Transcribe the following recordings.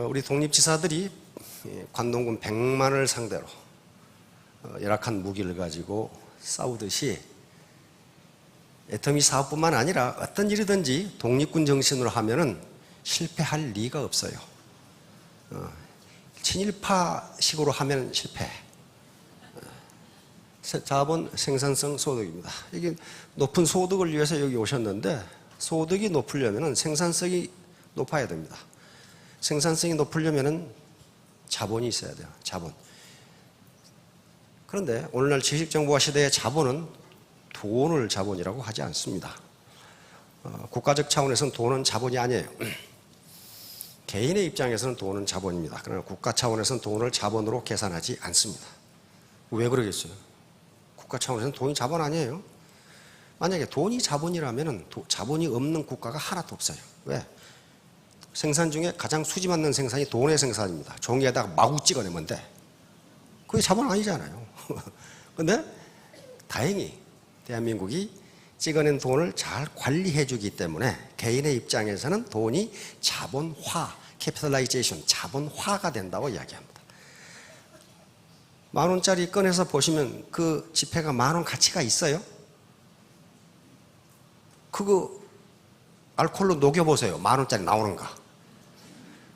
우리 독립지사들이 관동군 100만을 상대로 열악한 무기를 가지고 싸우듯이 애터미 사업뿐만 아니라 어떤 일이든지 독립군 정신으로 하면은 실패할 리가 없어요. 친일파식으로 하면 실패. 자본 생산성 소득입니다. 이게 높은 소득을 위해서 여기 오셨는데 소득이 높으려면 생산성이 높아야 됩니다. 생산성이 높으려면 자본이 있어야 돼요. 자본. 그런데 오늘날 지식정보화 시대의 자본은 돈을 자본이라고 하지 않습니다. 국가적 차원에서는 돈은 자본이 아니에요. 개인의 입장에서는 돈은 자본입니다. 그러나 국가 차원에서는 돈을 자본으로 계산하지 않습니다. 왜 그러겠어요? 국가 차원에서는 돈이 자본 아니에요. 만약에 돈이 자본이라면 자본이 없는 국가가 하나도 없어요. 왜? 생산 중에 가장 수지 맞는 생산이 돈의 생산입니다. 종이에다가 마구 찍어내면 돼. 그게 자본 아니잖아요. 그런데 다행히 대한민국이 찍어낸 돈을 잘 관리해 주기 때문에 개인의 입장에서는 돈이 자본화, 캐피탈라이제이션, 자본화가 된다고 이야기합니다. 10,000원짜리 꺼내서 보시면 그 지폐가 10,000원 가치가 있어요? 그거 알코올로 녹여보세요. 10,000원짜리 나오는가?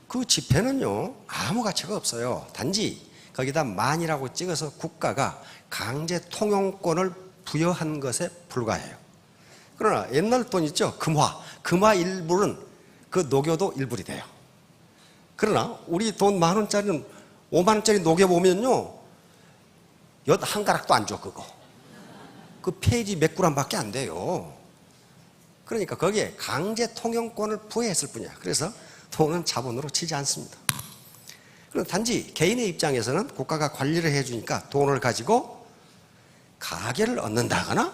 그 지폐는요 아무 가치가 없어요. 단지 거기다 만이라고 찍어서 국가가 강제 통용권을 부여한 것에 불과해요. 그러나 옛날 돈 있죠? 금화 일부는 그 녹여도 일불이 돼요. 그러나 우리 돈 10,000원짜리는 50,000원짜리 녹여보면요 엿 한 가락도 안 줘. 그거 그 페이지 몇 그램밖에 안 돼요. 그러니까 거기에 강제 통용권을 부여했을 뿐이야. 그래서 돈은 자본으로 치지 않습니다. 그럼 단지 개인의 입장에서는 국가가 관리를 해주니까 돈을 가지고 가게를 얻는다거나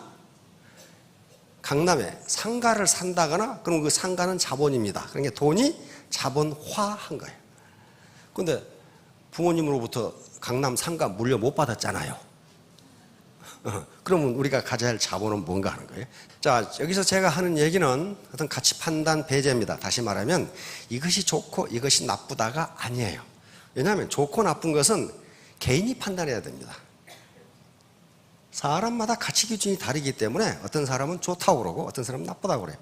강남에 상가를 산다거나 그럼 그 상가는 자본입니다. 그러니까 돈이 자본화한 거예요. 그런데 부모님으로부터 강남 상가 물려 못 받았잖아요. 그러면 우리가 가져야 할 자본은 뭔가 하는 거예요. 자, 여기서 제가 하는 얘기는 어떤 가치 판단 배제입니다. 다시 말하면 이것이 좋고 이것이 나쁘다가 아니에요. 왜냐하면 좋고 나쁜 것은 개인이 판단해야 됩니다. 사람마다 가치 기준이 다르기 때문에 어떤 사람은 좋다고 그러고 어떤 사람은 나쁘다고 그래요.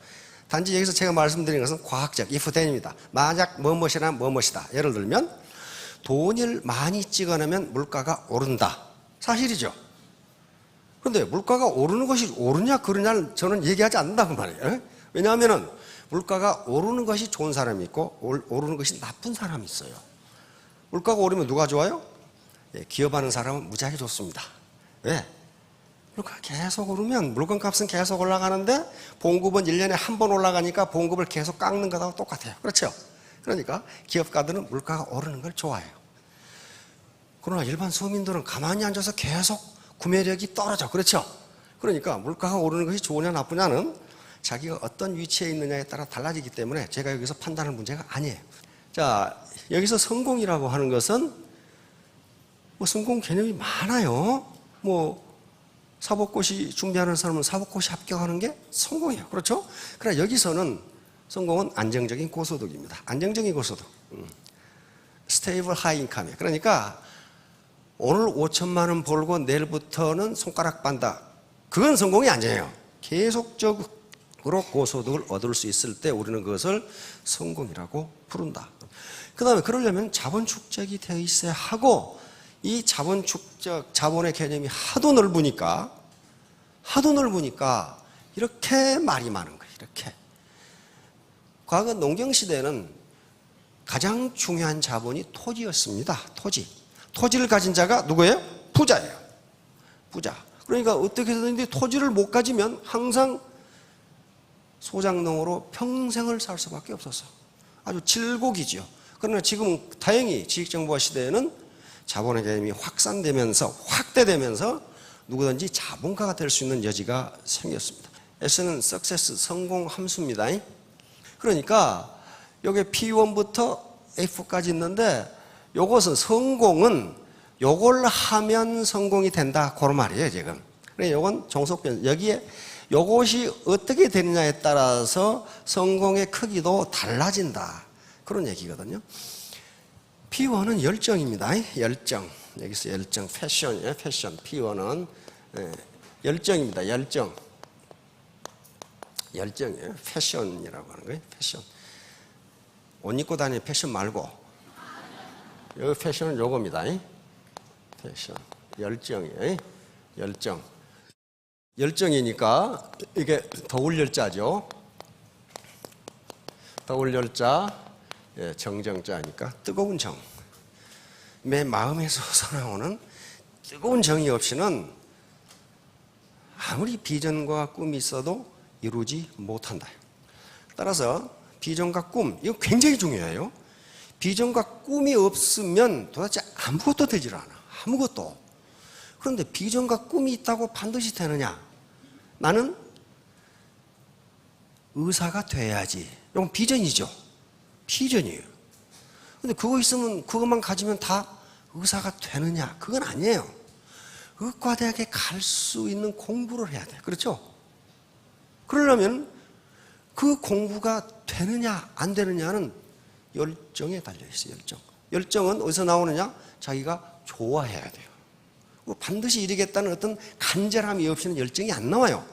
단지 여기서 제가 말씀드리는 것은 과학적 if then입니다. 만약 뭐뭇이나 뭐뭇이다. 예를 들면 돈을 많이 찍어내면 물가가 오른다. 사실이죠. 그런데 물가가 오르는 것이 옳으냐 그러냐는 저는 얘기하지 않는다고 말이에요. 왜냐하면 물가가 오르는 것이 좋은 사람이 있고 오르는 것이 나쁜 사람이 있어요. 물가가 오르면 누가 좋아요? 기업하는 사람은 무지하게 좋습니다. 왜? 물가가 계속 오르면 물건값은 계속 올라가는데 봉급은 1년에 한 번 올라가니까 봉급을 계속 깎는 것하고 똑같아요. 그렇죠? 그러니까 기업가들은 물가가 오르는 걸 좋아해요. 그러나 일반 서민들은 가만히 앉아서 계속 구매력이 떨어져. 그렇죠? 그러니까 물가가 오르는 것이 좋으냐 나쁘냐는 자기가 어떤 위치에 있느냐에 따라 달라지기 때문에 제가 여기서 판단할 문제가 아니에요. 자, 여기서 성공이라고 하는 것은 성공 개념이 많아요. 사법고시 준비하는 사람은 사법고시 합격하는 게 성공이에요. 그렇죠? 그러나 여기서는 성공은 안정적인 고소득입니다. 안정적인 고소득. 스테이블 하이 인컴이에요. 그러니까 오늘 5천만 원 벌고 내일부터는 손가락 빤다. 그건 성공이 아니에요. 계속적으로 고소득을 얻을 수 있을 때 우리는 그것을 성공이라고 부른다. 그 다음에 그러려면 자본 축적이 되어 있어야 하고 이 자본 축적, 자본의 개념이 하도 넓으니까 이렇게 말이 많은 거예요. 이렇게. 과거 농경시대에는 가장 중요한 자본이 토지였습니다. 토지를 가진 자가 누구예요? 부자예요. 부자. 그러니까 어떻게 해서든지 토지를 못 가지면 항상 소장농으로 평생을 살 수밖에 없었어. 아주 질곡이죠. 그러나 지금 다행히 지식정보화 시대에는 자본의 개념이 확대되면서 누구든지 자본가가 될 수 있는 여지가 생겼습니다. S는 success, 성공 함수입니다. 그러니까 여기 P1부터 F까지 있는데 요것은 성공은 요걸 하면 성공이 된다. 그런 말이에요, 지금. 그러니까 요건 종속변. 여기에 요것이 어떻게 되느냐에 따라서 성공의 크기도 달라진다. 그런 얘기거든요. P1은 열정입니다. 열정. 여기서 열정, 패션이에요. 패션. P1은 열정입니다. 열정. 열정이에요. 패션이라고 하는 거예요. 패션. 옷 입고 다니는 패션 말고 여기 패션은 요겁니다. 패션. 열정이에요. 열정. 열정이니까 이게 더울 열자죠. 더울 열자, 정정자니까 뜨거운 정. 내 마음에서 솟아나오는 뜨거운 정이 없이는 아무리 비전과 꿈이 있어도 이루지 못한다. 따라서 비전과 꿈, 이거 굉장히 중요해요. 비전과 꿈이 없으면 도대체 아무것도 되질 않아. 아무것도. 그런데 비전과 꿈이 있다고 반드시 되느냐? 나는 의사가 돼야지. 이건 비전이죠. 비전이에요. 근데 그거 있으면, 그것만 가지면 다 의사가 되느냐? 그건 아니에요. 의과대학에 갈 수 있는 공부를 해야 돼. 그렇죠? 그러려면 그 공부가 되느냐, 안 되느냐는 열정에 달려있어요. 열정. 열정은 어디서 나오느냐? 자기가 좋아해야 돼요. 반드시 이루겠다는 어떤 간절함이 없이는 열정이 안 나와요.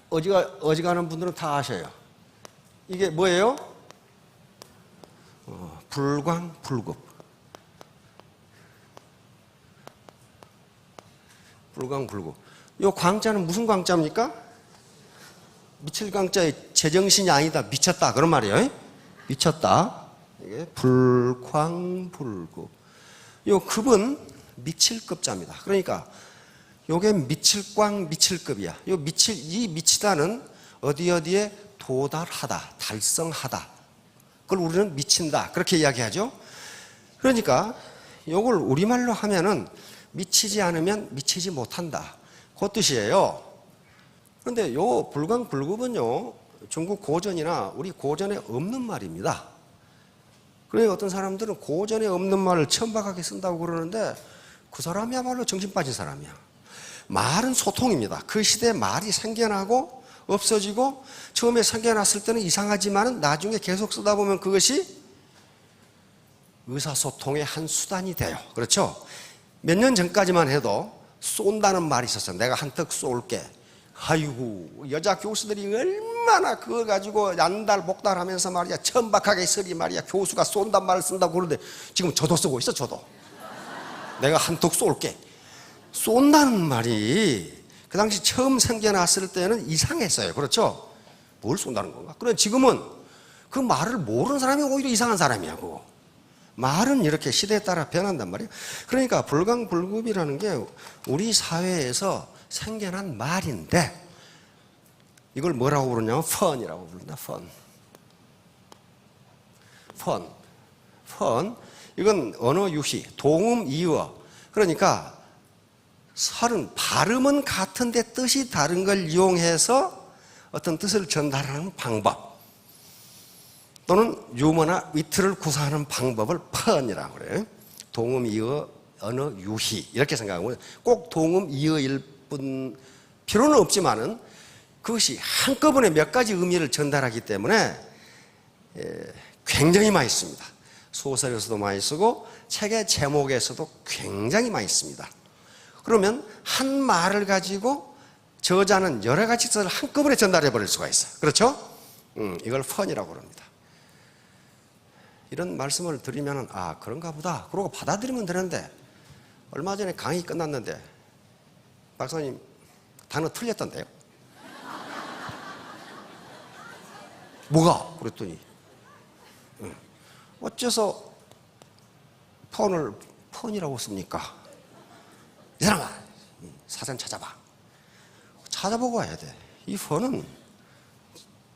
어지간한 분들은 다 아셔요. 이게 뭐예요? 불광불급. 불광불급. 이 광자는 무슨 광자입니까? 미칠 광자의 제정신이 아니다. 미쳤다. 그런 말이에요. 미쳤다. 이게 불광불급. 이 급은 미칠급자입니다. 그러니까 요게 미칠광 미칠급이야. 이 미치다는 어디에 도달하다, 달성하다. 그걸 우리는 미친다. 그렇게 이야기하죠. 그러니까 요걸 우리말로 하면은 미치지 않으면 미치지 못한다. 그 뜻이에요. 그런데 요 불광불급은요, 중국 고전이나 우리 고전에 없는 말입니다. 그러니까 어떤 사람들은 고전에 없는 말을 천박하게 쓴다고 그러는데 그 사람이야말로 정신 빠진 사람이야. 말은 소통입니다. 그 시대에 말이 생겨나고 없어지고 처음에 생겨났을 때는 이상하지만 나중에 계속 쓰다 보면 그것이 의사소통의 한 수단이 돼요. 그렇죠? 몇 년 전까지만 해도 쏜다는 말이 있었어요. 내가 한턱 쏠게. 아이고, 여자 교수들이 얼마나 그거 가지고 난달복달 하면서 말이야 천박하게 쓰리 말이야 교수가 쏜단 말을 쓴다고 그러는데 지금 저도 쓰고 있어. 저도 내가 한턱 쏠게. 쏜다는 말이 그 당시 처음 생겨났을 때는 이상했어요. 그렇죠? 뭘 쏜다는 건가? 그런데 지금은 그 말을 모르는 사람이 오히려 이상한 사람이야. 그거. 말은 이렇게 시대에 따라 변한단 말이에요. 그러니까 불광불급이라는 게 우리 사회에서 생겨난 말인데 이걸 뭐라고 부르냐면 펀이라고 부른다. 펀. 이건 언어 유희, 동음 이어. 그러니까 발음은 같은데 뜻이 다른 걸 이용해서 어떤 뜻을 전달하는 방법 또는 유머나 위트를 구사하는 방법을 펀이라고 그래요. 동음 이어 언어 유희 이렇게 생각하고 꼭 동음 이어일 뿐 필요는 없지만은 그것이 한꺼번에 몇 가지 의미를 전달하기 때문에 굉장히 많이 씁니다. 소설에서도 많이 쓰고 책의 제목에서도 굉장히 많이 씁니다. 그러면 한 말을 가지고 저자는 여러 가지 뜻을 한꺼번에 전달해 버릴 수가 있어요. 그렇죠? 이걸 펀이라고 합니다. 이런 말씀을 드리면 그런가 보다 그러고 받아들이면 되는데 얼마 전에 강의 끝났는데 박사님 단어 틀렸던데요? 뭐가? 그랬더니 어째서 펀이라고 씁니까? 이 사람아 사전 찾아봐. 찾아보고 와야 돼. 이 펀은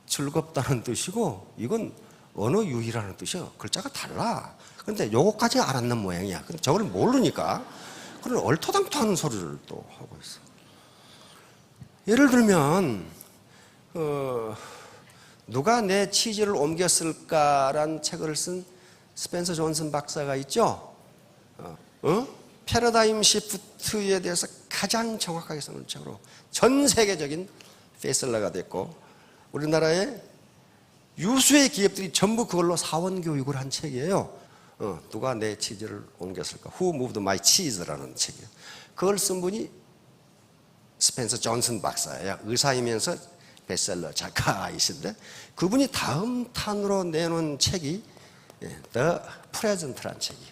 즐겁다는 뜻이고 이건 언어 유희라는 뜻이에요. 글자가 달라. 그런데 요거까지 알았는 모양이야. 근데 저걸 모르니까 그런 얼토당토하는 소리를 또 하고 있어. 예를 들면 누가 내 취지를 옮겼을까라는 책을 쓴 스펜서 존슨 박사가 있죠. 패러다임 시프트에 대해서 가장 정확하게 쓰는 책으로 전 세계적인 베스트셀러가 됐고 우리나라의 유수의 기업들이 전부 그걸로 사원 교육을 한 책이에요. 누가 내 치즈를 옮겼을까? Who moved my cheese라는 책이에요. 그걸 쓴 분이 스펜서 존슨 박사예요. 의사이면서 베스트셀러 작가이신데 그분이 다음 탄으로 내놓은 책이 The Present라는 책이에요.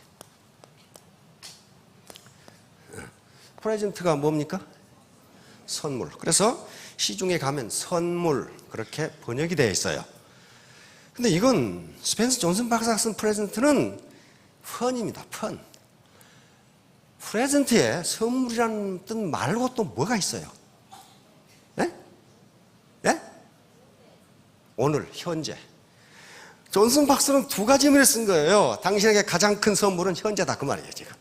프레젠트가 뭡니까? 선물. 그래서 시중에 가면 선물 그렇게 번역이 되어 있어요. 근데 이건 스펜서 존슨 박사가 쓴 프레젠트는 펀입니다. 펀. 프레젠트에 선물이라는 뜻 말고 또 뭐가 있어요? 네? 네? 오늘, 현재. 존슨 박사는 두 가지 의미를 쓴 거예요. 당신에게 가장 큰 선물은 현재다. 그 말이에요, 지금.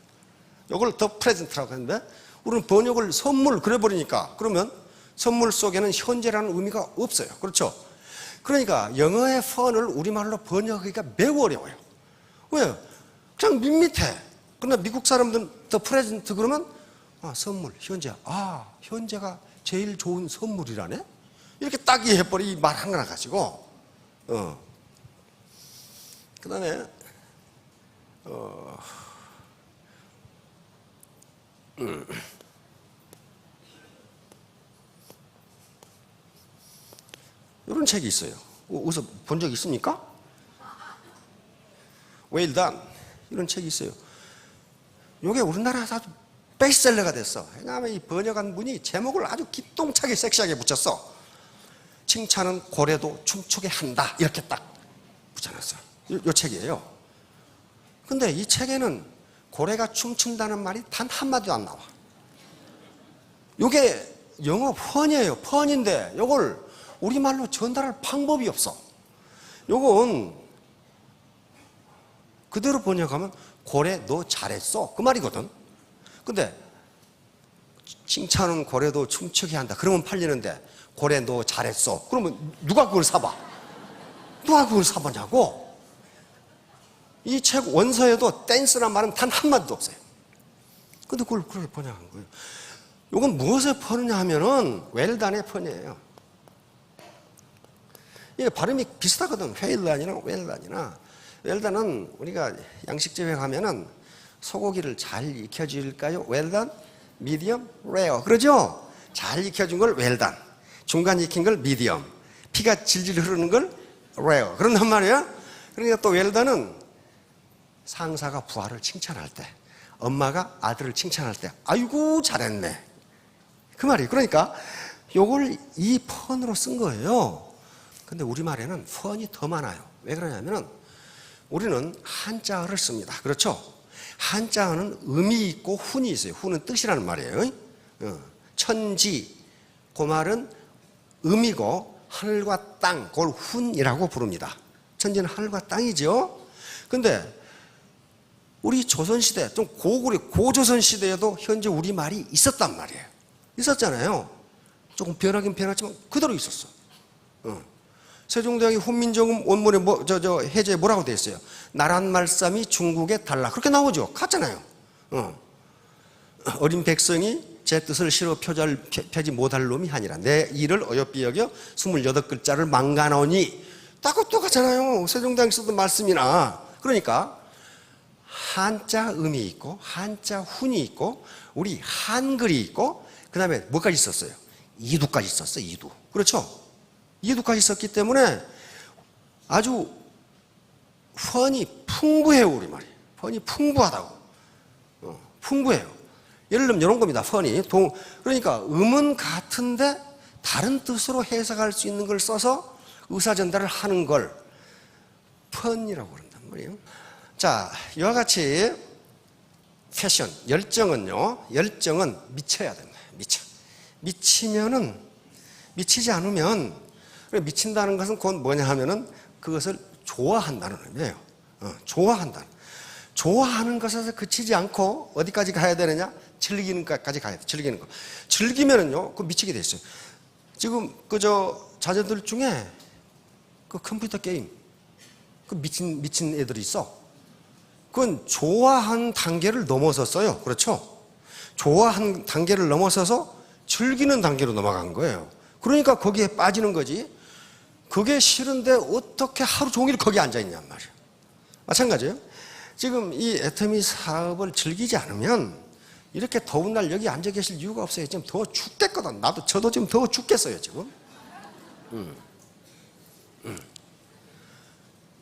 이걸 더 프레젠트라고 하는데, 우리는 번역을 선물 그래버리니까, 그러면 선물 속에는 현재라는 의미가 없어요. 그렇죠? 그러니까 영어의 펀을 우리말로 번역하기가 매우 어려워요. 왜요? 그냥 밋밋해. 그러나 미국 사람들은 더 프레젠트 그러면 선물, 현재. 현재가 제일 좋은 선물이라네? 이렇게 딱 이해해버리 말 하나 가지고 그 다음에 이런 책이 있어요. 어디서 본 적 있습니까? Well done 이런 책이 있어요. 이게 우리나라에서 아주 베스트셀러가 됐어. 왜냐하면 이 번역한 분이 제목을 아주 기똥차게 섹시하게 붙였어. 칭찬은 고래도 춤추게 한다 이렇게 딱 붙여놨어요. 이 책이에요. 근데 이 책에는 고래가 춤춘다는 말이 단 한마디도 안 나와. 이게 영어 펀이에요. 펀인데 이걸 우리말로 전달할 방법이 없어. 이건 그대로 번역하면 고래 너 잘했어 그 말이거든. 근데 칭찬은 고래도 춤추게 한다 그러면 팔리는데 고래 너 잘했어 그러면 누가 그걸 사봐? 누가 그걸 사보냐고. 이 책 원서에도 댄스란 말은 단 한마디도 없어요. 근데 그걸 그렇게 번역한 거예요. 이건 무엇에 퍼느냐 하면은 웰단의 펀이에요. 이게 발음이 비슷하거든. 웨일단이나 웰단이나. 웰단은 우리가 양식집에 가면은 소고기를 잘 익혀줄까요? 웰단, 미디엄, 레어 그러죠? 잘 익혀준 걸 웰단, 중간 익힌 걸 미디엄, 피가 질질 흐르는 걸 레어 그런단 말이야. 그러니까 또 웰단은 상사가 부하를 칭찬할 때, 엄마가 아들을 칭찬할 때 아이고 잘했네 그 말이에요. 그러니까 요걸 이 펀으로 쓴 거예요. 근데 우리말에는 펀이 더 많아요. 왜 그러냐면은 우리는 한자어를 씁니다. 그렇죠? 한자어는 음이 있고 훈이 있어요. 훈은 뜻이라는 말이에요. 천지, 그 말은 음이고 하늘과 땅, 그걸 훈이라고 부릅니다. 천지는 하늘과 땅이죠. 근데 우리 조선시대, 좀 고조선 시대에도 현재 우리말이 있었단 말이에요. 있었잖아요. 조금 변하긴 변했지만 그대로 있었어. 세종대왕이 훈민정음 원문에 해제에 뭐라고 돼 있어요? 나란 말씀이 중국에 달라. 그렇게 나오죠. 같잖아요. 어린 백성이 제 뜻을 실어 펴지 못할 놈이 아니라 내 일을 어여삐 여겨 28글자를 망가노니 딱 똑같잖아요. 세종대왕이 쓰던 말씀이나. 그러니까 한자 음이 있고 한자 훈이 있고 우리 한글이 있고 그 다음에 뭐까지 있었어요? 이두까지 있었어요. 이두. 그렇죠? 이두까지 있었기 때문에 아주 펀이 풍부해요. 우리말이. 펀이 풍부하다고. 풍부해요. 예를 들면 이런 겁니다. 펀이. 그러니까 음은 같은데 다른 뜻으로 해석할 수 있는 걸 써서 의사전달을 하는 걸 펀이라고 그런단 말이에요. 자, 이와 같이 패션, 열정은요. 열정은 미쳐야 됩니다. 미치지 않으면 미친다는 것은 곧 뭐냐 하면은 그것을 좋아한다는 의미예요. 좋아한다. 좋아하는 것에서 그치지 않고 어디까지 가야 되느냐? 즐기는 것까지 가야 돼. 즐기는 거. 즐기면은요, 그 미치게 돼 있어요. 지금 자녀들 중에 그 컴퓨터 게임 그 미친 애들이 있어. 그건 좋아한 단계를 넘어섰어요. 그렇죠? 좋아한 단계를 넘어서서 즐기는 단계로 넘어간 거예요. 그러니까 거기에 빠지는 거지. 그게 싫은데 어떻게 하루 종일 거기 앉아 있냔 말이에요. 마찬가지예요. 지금 이 애터미 사업을 즐기지 않으면 이렇게 더운 날 여기 앉아 계실 이유가 없어요. 지금 더 죽겠거든. 저도 지금 더 죽겠어요, 지금.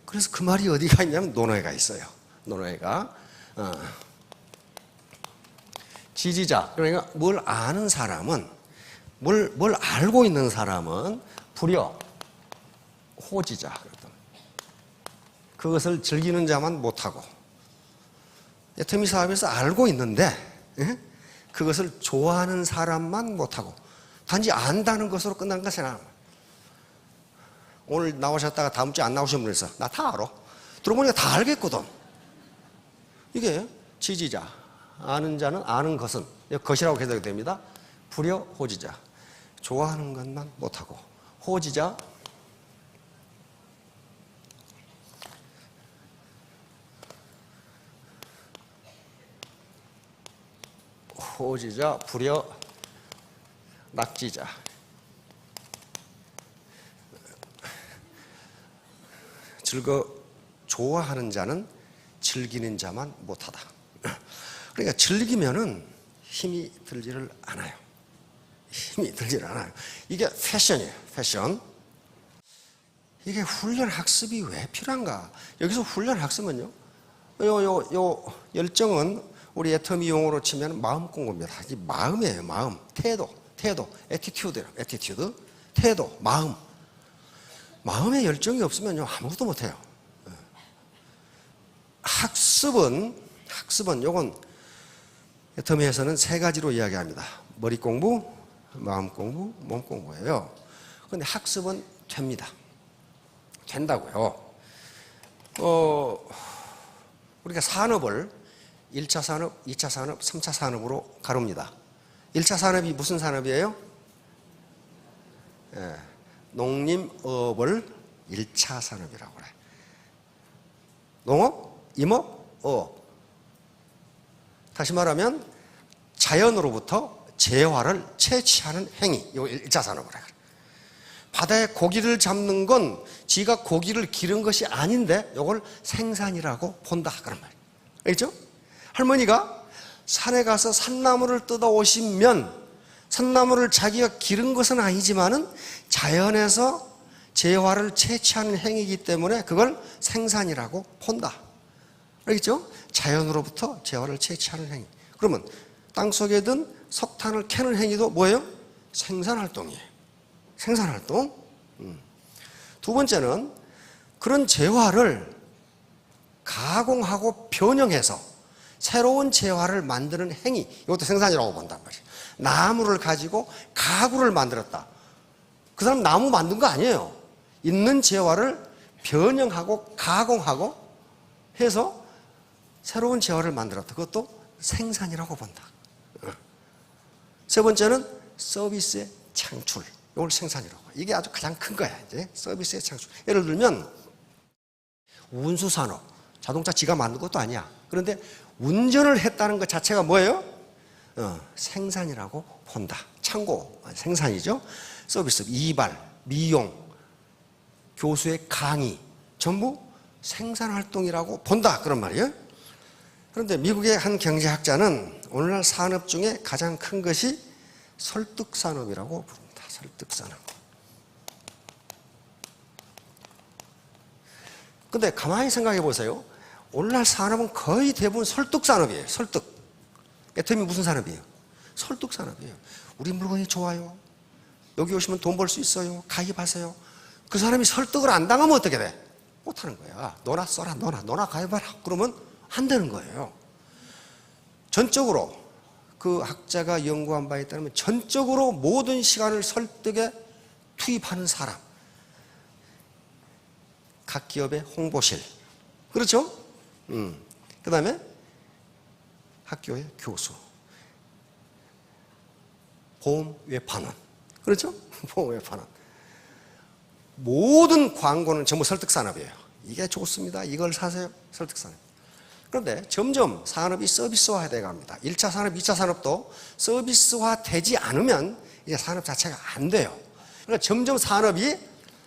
그래서 그 말이 어디가 있냐면 논어에가 있어요. 논어에가 지지자, 그러니까 뭘 아는 사람은, 뭘 알고 있는 사람은 불여 호지자. 그것을 즐기는 자만 못하고, 애터미 사업에서 알고 있는데 그것을 좋아하는 사람만 못하고, 단지 안다는 것으로 끝난 것이 아니라, 오늘 나오셨다가 다음 주에 안 나오신 분에서 나 다 알아. 들어보니까 다 알겠거든. 이게 지지자, 아는 자는 아는 것은, 것이라고 해석이 됩니다. 불여 호지자, 좋아하는 것만 못하고, 호지자, 불여 낙지자. 좋아하는 자는 즐기는 자만 못하다. 그러니까 즐기면은 힘이 들지를 않아요. 힘이 들지를 않아요. 이게 패션이에요. 패션. 이게 훈련 학습이 왜 필요한가? 여기서 훈련 학습은요, 요 열정은 우리 애터미 용어로 치면 마음 공부입니다. 이 마음이에요. 마음. 태도. 애티튜드예요. 애티튜드. 태도. 마음. 마음에 열정이 없으면요, 아무것도 못해요. 학습은 요건 애터미에서는 세 가지로 이야기합니다. 머리 공부, 마음 공부, 몸 공부예요. 그런데 학습은 됩니다. 된다고요. 우리가 산업을 1차 산업, 2차 산업, 3차 산업으로 가릅니다. 1차 산업이 무슨 산업이에요? 농림업을 1차 산업이라고 그래. 농업, 임업, 어업. 다시 말하면 자연으로부터 재화를 채취하는 행위, 이거 1차 산업을 해. 바다에 고기를 잡는 건 지가 고기를 기른 것이 아닌데 이걸 생산이라고 본다, 그런 말이에요. 알겠죠? 할머니가 산에 가서 산나물을 뜯어 오시면 산나물을 자기가 기른 것은 아니지만은 자연에서 재화를 채취하는 행위이기 때문에 그걸 생산이라고 본다. 알겠죠? 자연으로부터 재화를 채취하는 행위. 그러면 땅속에 든 석탄을 캐는 행위도 뭐예요? 생산활동이에요. 생산활동. 두 번째는 그런 재화를 가공하고 변형해서 새로운 재화를 만드는 행위, 이것도 생산이라고 본단 말이에요. 나무를 가지고 가구를 만들었다. 그 사람 나무 만든 거 아니에요. 있는 재화를 변형하고 가공하고 해서 새로운 재화를 만들었다. 그것도 생산이라고 본다. 세 번째는 서비스의 창출. 이걸 생산이라고. 이게 아주 가장 큰 거야. 이제 서비스의 창출. 예를 들면 운수산업, 자동차 지가 만든 것도 아니야. 그런데 운전을 했다는 것 자체가 뭐예요? 생산이라고 본다. 창고, 생산이죠. 서비스, 이발, 미용, 교수의 강의, 전부 생산활동이라고 본다. 그런 말이에요. 그런데 미국의 한 경제학자는 오늘날 산업 중에 가장 큰 것이 설득산업이라고 부릅니다. 설득산업. 근데 가만히 생각해 보세요. 오늘날 산업은 거의 대부분 설득산업이에요. 설득. 애터미 무슨 산업이에요? 설득산업이에요. 우리 물건이 좋아요. 여기 오시면 돈 벌 수 있어요. 가입하세요. 그 사람이 설득을 안 당하면 어떻게 돼? 못하는 거야. 너나 써라, 너나 가입하라. 그러면 안 되는 거예요. 전적으로 그 학자가 연구한 바에 따르면 전적으로 모든 시간을 설득에 투입하는 사람. 각 기업의 홍보실. 그렇죠? 그 다음에 학교의 교수. 보험 외판원. 그렇죠? 보험 외판원. 모든 광고는 전부 설득산업이에요. 이게 좋습니다. 이걸 사세요. 설득산업. 그런데 점점 산업이 서비스화해 갑니다. 1차 산업, 2차 산업도 서비스화 되지 않으면 이제 산업 자체가 안 돼요. 그러니까 점점 산업이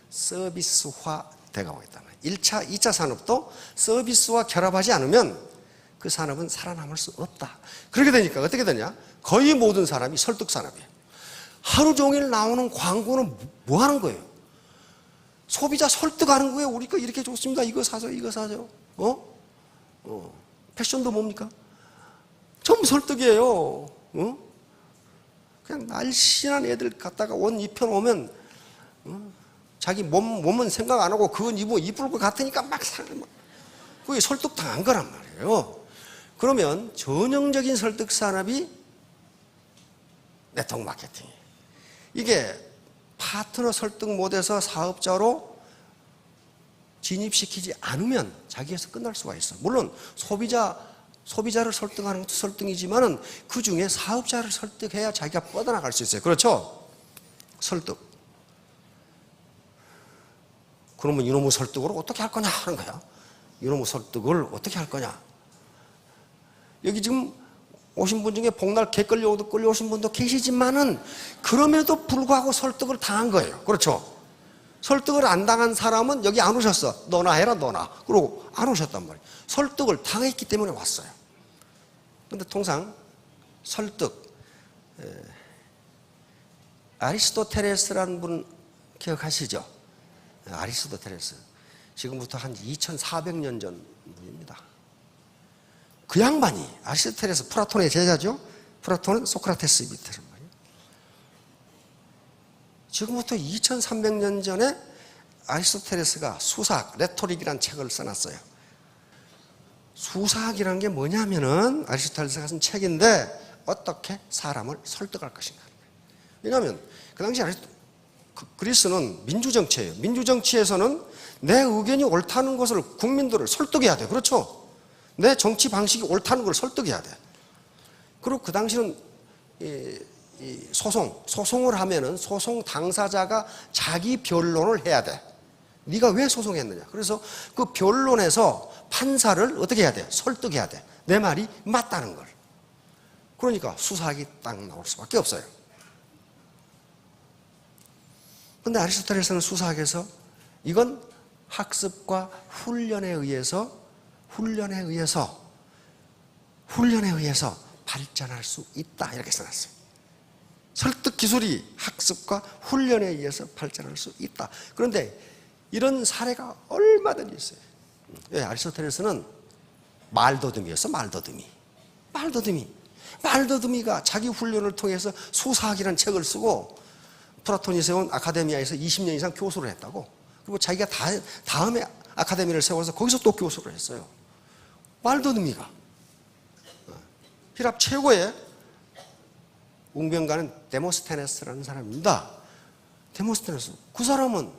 서비스화 돼가고 있단 말이에요. 1차, 2차 산업도 서비스와 결합하지 않으면 그 산업은 살아남을 수 없다. 그렇게 되니까 어떻게 되냐? 거의 모든 사람이 설득 산업이에요. 하루 종일 나오는 광고는 뭐 하는 거예요? 소비자 설득하는 거예요. 우리 거 이렇게 좋습니다. 이거 사죠, 이거 사죠. 패션도 뭡니까? 전부 설득이에요. 그냥 날씬한 애들 갖다가 옷 입혀놓으면 자기 몸은 생각 안 하고 그건 입으면 이쁠 것 같으니까 막 사는, 그게 설득당한 거란 말이에요. 그러면 전형적인 설득 산업이 네트워크 마케팅이에요. 이게 파트너 설득 못해서 사업자로 진입시키지 않으면 자기에서 끝날 수가 있어. 물론 소비자를 설득하는 것도 설득이지만은 그 중에 사업자를 설득해야 자기가 뻗어나갈 수 있어요. 그렇죠? 설득. 그러면 이놈의 설득으로 어떻게 할 거냐 하는 거야. 이놈의 설득을 어떻게 할 거냐. 여기 지금 오신 분 중에 복날 개 끌려오신 분도 계시지만은 그럼에도 불구하고 설득을 당한 거예요. 그렇죠? 설득을 안 당한 사람은 여기 안 오셨어. 너나 해라, 너나. 그러고 안 오셨단 말이에요. 설득을 당했기 때문에 왔어요. 근데 통상 설득, 아리스토텔레스라는 분 기억하시죠? 아리스토텔레스. 지금부터 한 2400년 전 분입니다. 그 양반이, 아리스토텔레스 플라톤의 제자죠? 플라톤은 소크라테스 밑에서 말이에요. 지금부터 2300년 전에 아리스토텔레스가 수사학, 레토릭이라는 책을 써놨어요. 수사학이라는 게 뭐냐면은 아리스토텔레스가 쓴 책인데 어떻게 사람을 설득할 것인가. 왜냐하면 그 당시 그리스는 민주정치예요. 민주정치에서는 내 의견이 옳다는 것을 국민들을 설득해야 돼. 그렇죠? 내 정치 방식이 옳다는 걸 설득해야 돼. 그리고 그 당시는 소송을 하면은 소송 당사자가 자기 변론을 해야 돼. 네가 왜 소송했느냐. 그래서 그 변론에서 판사를 어떻게 해야 돼? 설득해야 돼. 내 말이 맞다는 걸. 그러니까 수사학이 딱 나올 수밖에 없어요. 근데 아리스토텔레스는 수사학에서 이건 학습과 훈련에 의해서 발전할 수 있다. 이렇게 써놨어요. 설득 기술이 학습과 훈련에 의해서 발전할 수 있다. 그런데 이런 사례가 얼마든지 있어요. 예, 아리스토텔레스는 말더듬이였어. 말더듬이가 자기 훈련을 통해서 수사학이라는 책을 쓰고 플라톤이 세운 아카데미아에서 20년 이상 교수를 했다고. 그리고 자기가 다음에 아카데미를 세워서 거기서 또 교수를 했어요. 말더듬이가. 휘랍 최고의 웅변가는 데모스테네스라는 사람입니다. 데모스테네스. 그 사람은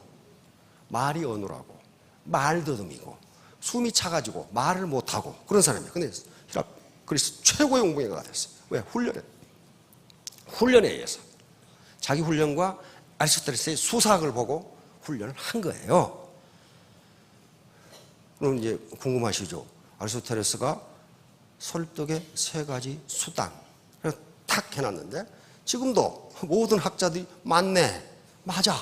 말이 어눌하고 말더듬이고 숨이 차가지고 말을 못하고 그런 사람이에요. 근데 휘랍 그리스 최고의 웅변가가 됐어요. 왜? 훈련에 의해서. 자기 훈련과 아리스토텔레스의 수사학을 보고 훈련을 한 거예요. 그럼 이제 궁금하시죠? 아리스토텔레스가 설득의 3가지 수단 탁 해놨는데 지금도 모든 학자들이 맞네, 맞아.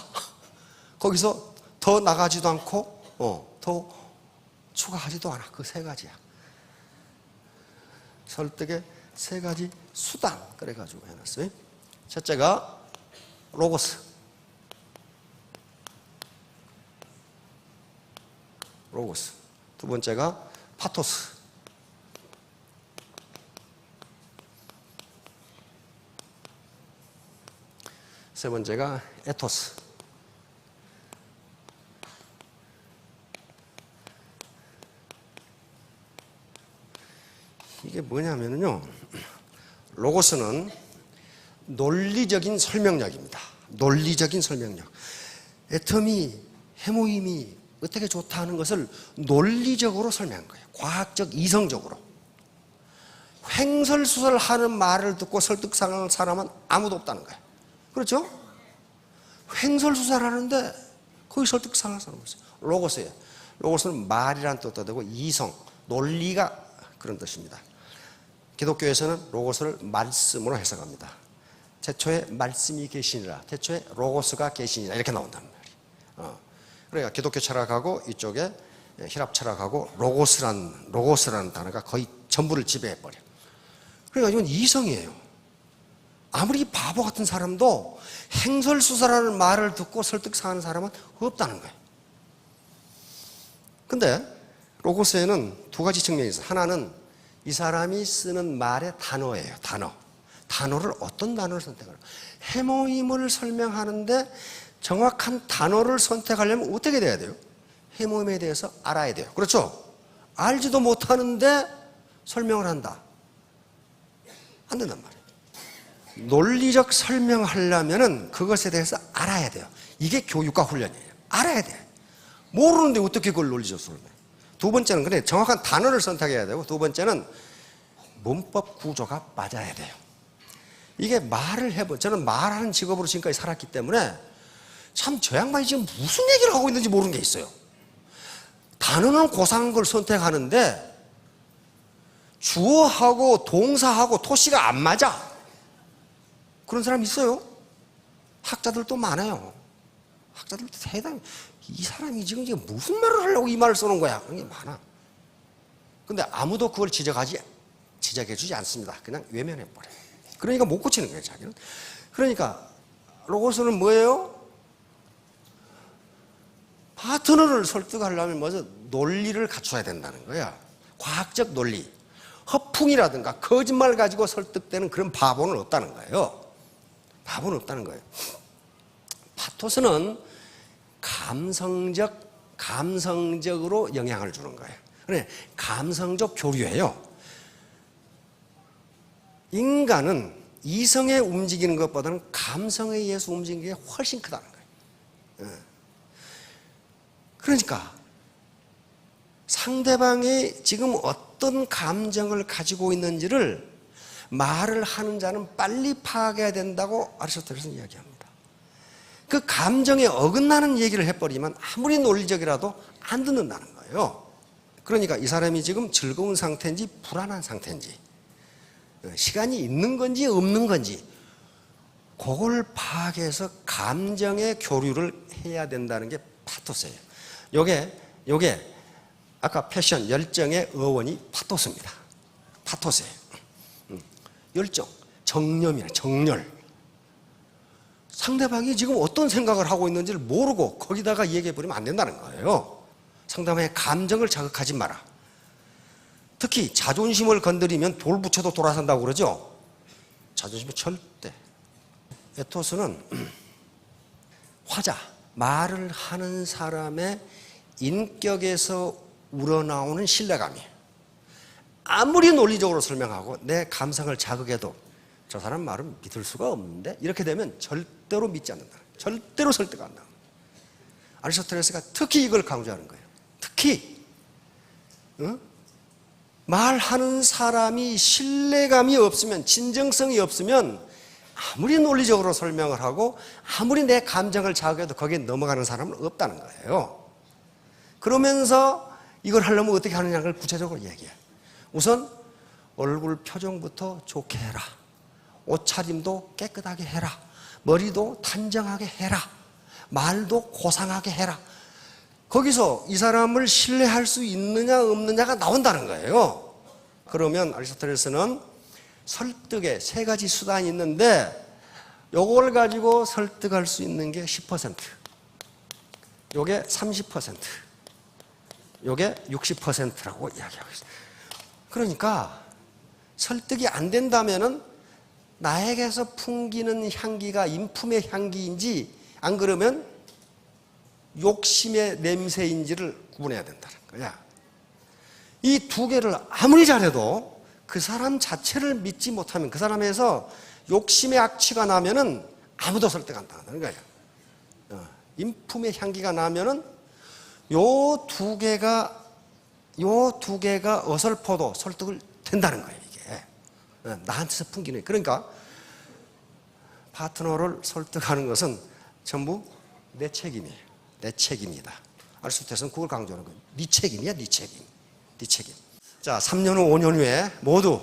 거기서 더 나가지도 않고 더 추가하지도 않아. 그 3가지야. 설득의 3가지 수단 그래가지고 해놨어요. 첫째가 로고스. 두 번째가 파토스. 세 번째가 에토스. 이게 뭐냐면요. 로고스는 논리적인 설명력입니다. 논리적인 설명력. 애텀이, 해모임이 어떻게 좋다는 것을 논리적으로 설명한 거예요. 과학적, 이성적으로. 횡설수설하는 말을 듣고 설득당하는 사람은 아무도 없다는 거예요. 그렇죠? 횡설수설하는데 거기 설득당하는 사람은 없어요. 로고스예요. 로고스는 말이라는 뜻도 되고 이성, 논리가 그런 뜻입니다. 기독교에서는 로고스를 말씀으로 해석합니다. 태초에 말씀이 계시니라. 태초에 로고스가 계시니라. 이렇게 나온단 말이에요. 그러니까 기독교 철학하고 이쪽에 히랍 철학하고 로고스라는 단어가 거의 전부를 지배해버려. 그러니까 이건 이성이에요. 아무리 바보 같은 사람도 행설수설하는 말을 듣고 설득상하는 사람은 없다는 거예요. 근데 로고스에는 두 가지 측면이 있어요. 하나는 이 사람이 쓰는 말의 단어예요. 단어를 어떤 단어를 선택하나. 해모임을 설명하는데 정확한 단어를 선택하려면 어떻게 돼야 돼요? 해모임에 대해서 알아야 돼요. 그렇죠? 알지도 못하는데 설명을 한다. 안 된단 말이에요. 논리적 설명하려면 그것에 대해서 알아야 돼요. 이게 교육과 훈련이에요. 알아야 돼. 모르는데 어떻게 그걸 논리적 설명해. 두 번째는 그래 정확한 단어를 선택해야 되고, 두 번째는 문법 구조가 맞아야 돼요. 이게 저는 말하는 직업으로 지금까지 살았기 때문에 참 저 양반이 지금 무슨 얘기를 하고 있는지 모르는 게 있어요. 단어는 고상한 걸 선택하는데 주어하고 동사하고 토시가 안 맞아. 그런 사람 있어요. 학자들도 많아요. 학자들도 대단히 이 사람이 지금 무슨 말을 하려고 이 말을 써놓은 거야. 그런 게 많아. 근데 아무도 그걸 지적해주지 않습니다. 그냥 외면해버려요. 그러니까 못 고치는 거예요, 자기는. 그러니까 로고스는 뭐예요? 파트너를 설득하려면 먼저 논리를 갖춰야 된다는 거야. 과학적 논리. 허풍이라든가 거짓말 가지고 설득되는 그런 바보는 없다는 거예요. 바보는 없다는 거예요. 파토스는 감성적으로 영향을 주는 거예요. 그래, 감성적 교류예요. 인간은 이성에 움직이는 것보다는 감성에 의해서 움직이는 게 훨씬 크다는 거예요. 그러니까 상대방이 지금 어떤 감정을 가지고 있는지를 말을 하는 자는 빨리 파악해야 된다고 아리스토텔레스는 이야기합니다. 그 감정에 어긋나는 얘기를 해버리면 아무리 논리적이라도 안 듣는다는 거예요. 그러니까 이 사람이 지금 즐거운 상태인지 불안한 상태인지, 시간이 있는 건지 없는 건지, 그걸 파악해서 감정의 교류를 해야 된다는 게 파토스예요. 요게 아까 패션, 열정의 어원이 파토스입니다. 파토스예요. 열정, 정념이에요. 정열. 상대방이 지금 어떤 생각을 하고 있는지를 모르고 거기다가 얘기해버리면 안 된다는 거예요. 상대방의 감정을 자극하지 마라. 특히 자존심을 건드리면 돌 붙여도 돌아선다고 그러죠. 자존심은 절대. 에토스는 화자, 말을 하는 사람의 인격에서 우러나오는 신뢰감이에요. 아무리 논리적으로 설명하고 내 감성을 자극해도 저 사람 말은 믿을 수가 없는데, 이렇게 되면 절대로 믿지 않는다. 절대로 설득 안 나옵니다. 아리스토텔레스가 특히 이걸 강조하는 거예요. 특히 말하는 사람이 신뢰감이 없으면, 진정성이 없으면 아무리 논리적으로 설명을 하고 아무리 내 감정을 자극해도 거기에 넘어가는 사람은 없다는 거예요. 그러면서 이걸 하려면 어떻게 하느냐를 구체적으로 얘기해요. 우선 얼굴 표정부터 좋게 해라. 옷차림도 깨끗하게 해라. 머리도 단정하게 해라. 말도 고상하게 해라. 거기서 이 사람을 신뢰할 수 있느냐 없느냐가 나온다는 거예요. 그러면 아리스토텔레스는 설득에 세 가지 수단이 있는데, 요걸 가지고 설득할 수 있는 게 10%, 요게 30%, 요게 60%라고 이야기하고 있어요. 그러니까 설득이 안 된다면은 나에게서 풍기는 향기가 인품의 향기인지, 안 그러면 욕심의 냄새인지를 구분해야 된다는 거야. 이 두 개를 아무리 잘해도 그 사람 자체를 믿지 못하면, 그 사람에서 욕심의 악취가 나면은 아무도 설득 안 당한다는 거예요. 인품의 향기가 나면은 요 두 개가 어설퍼도 설득을 된다는 거예요, 이게. 나한테서 풍기는. 그러니까 파트너를 설득하는 것은 전부 내 책임이에요. 내 책임이다. 아리스토텔레스는 그걸 강조하는 거예요. 네 책임이야, 네 책임. 네 책임. 자, 3년 후, 5년 후에 모두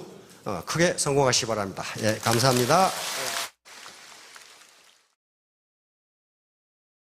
크게 성공하시기 바랍니다. 예, 감사합니다.